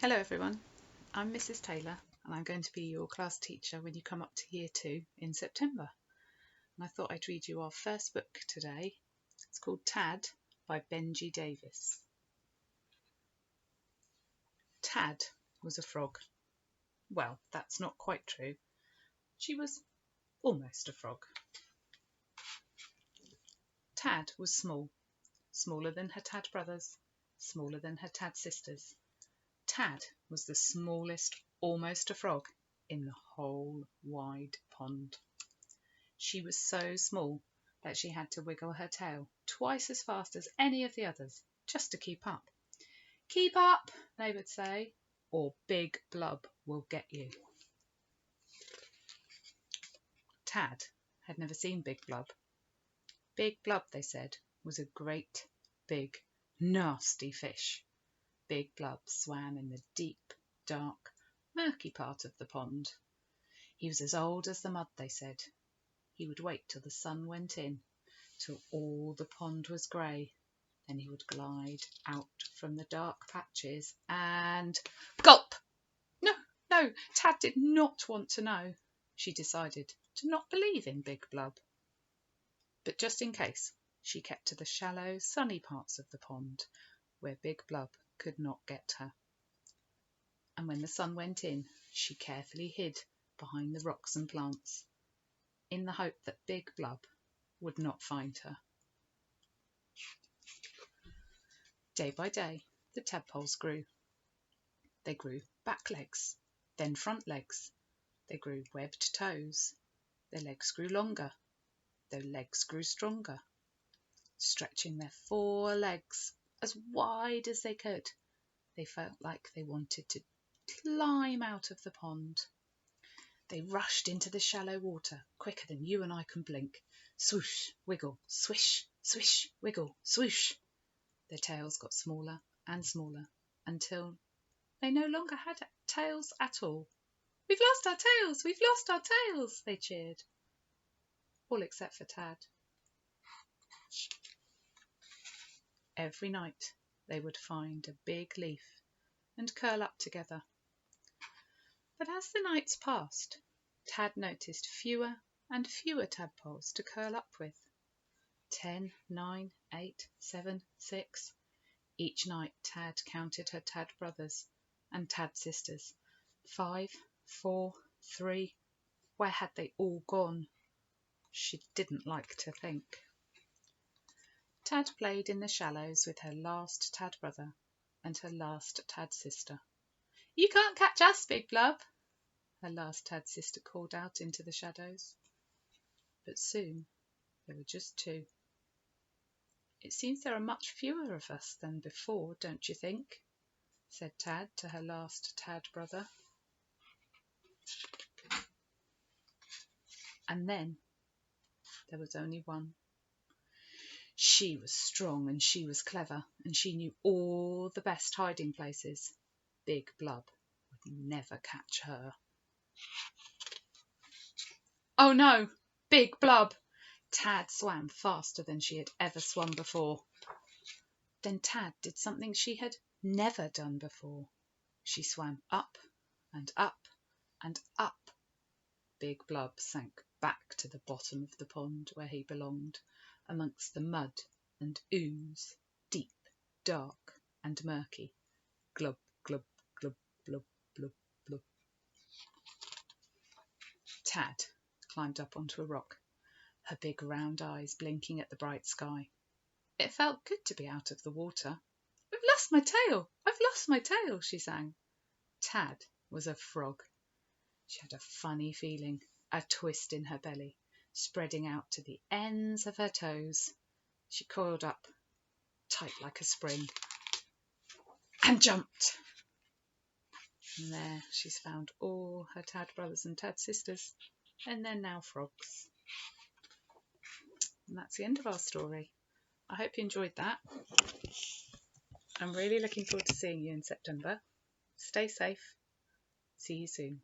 Hello everyone, I'm Mrs. Taylor and I'm going to be your class teacher when you come up to Year 2 in September. And I thought I'd read you our first book today. It's called Tad by Benji Davis. Tad was a frog. Well, that's not quite true. She was almost a frog. Tad was small, smaller than her Tad brothers, smaller than her Tad sisters. Tad was the smallest almost a frog in the whole wide pond. She was so small that she had to wiggle her tail twice as fast as any of the others just to keep up. "Keep up," they would say, "or Big Blub will get you." Tad had never seen Big Blub. Big Blub, they said, was a great, big, nasty fish. Big Blub swam in the deep, dark, murky part of the pond. He was as old as the mud, they said. He would wait till the sun went in, till all the pond was grey. Then he would glide out from the dark patches and gulp! No, Tad did not want to know. She decided to not believe in Big Blub. But just in case, she kept to the shallow, sunny parts of the pond where Big Blub could not get her. And when the sun went in, she carefully hid behind the rocks and plants, in the hope that Big Blub would not find her. Day by day, the tadpoles grew. They grew back legs, then front legs. They grew webbed toes. Their legs grew longer. Their legs grew stronger. Stretching their 4 legs as wide as they could, they felt like they wanted to climb out of the pond. They rushed into the shallow water quicker than you and I can blink. Swoosh, wiggle, swish, swish, wiggle, swoosh. Their tails got smaller and smaller until they no longer had tails at all. "We've lost our tails! We've lost our tails!" they cheered. All except for Tad. Every night they would find a big leaf and curl up together. But as the nights passed, Tad noticed fewer and fewer tadpoles to curl up with. 10, 9, 8, 7, 6. Each night Tad counted her Tad brothers and Tad sisters. 5, 4, 3. Where had they all gone? She didn't like to think. Tad played in the shallows with her last Tad brother and her last Tad sister. "You can't catch us, Big Blub," her last Tad sister called out into the shadows. But soon there were just 2. "It seems there are much fewer of us than before, don't you think?" said Tad to her last Tad brother. And then there was only one. She was strong and she was clever, and she knew all the best hiding places. Big Blub would never catch her. Oh no! Big Blub! Tad swam faster than she had ever swum before. Then Tad did something she had never done before. She swam up and up and up. Big Blub sank back to the bottom of the pond where he belonged, amongst the mud and ooze, deep, dark and murky. Glub, glub, glub, glub, glub, glub. Tad climbed up onto a rock, her big round eyes blinking at the bright sky. It felt good to be out of the water. "I've lost my tail! I've lost my tail!" she sang. Tad was a frog. She had a funny feeling, a twist in her belly, spreading out to the ends of her toes. She coiled up, tight like a spring, and jumped. And there she's found all her Tad brothers and Tad sisters, and they're now frogs. And that's the end of our story. I hope you enjoyed that. I'm really looking forward to seeing you in September. Stay safe. See you soon.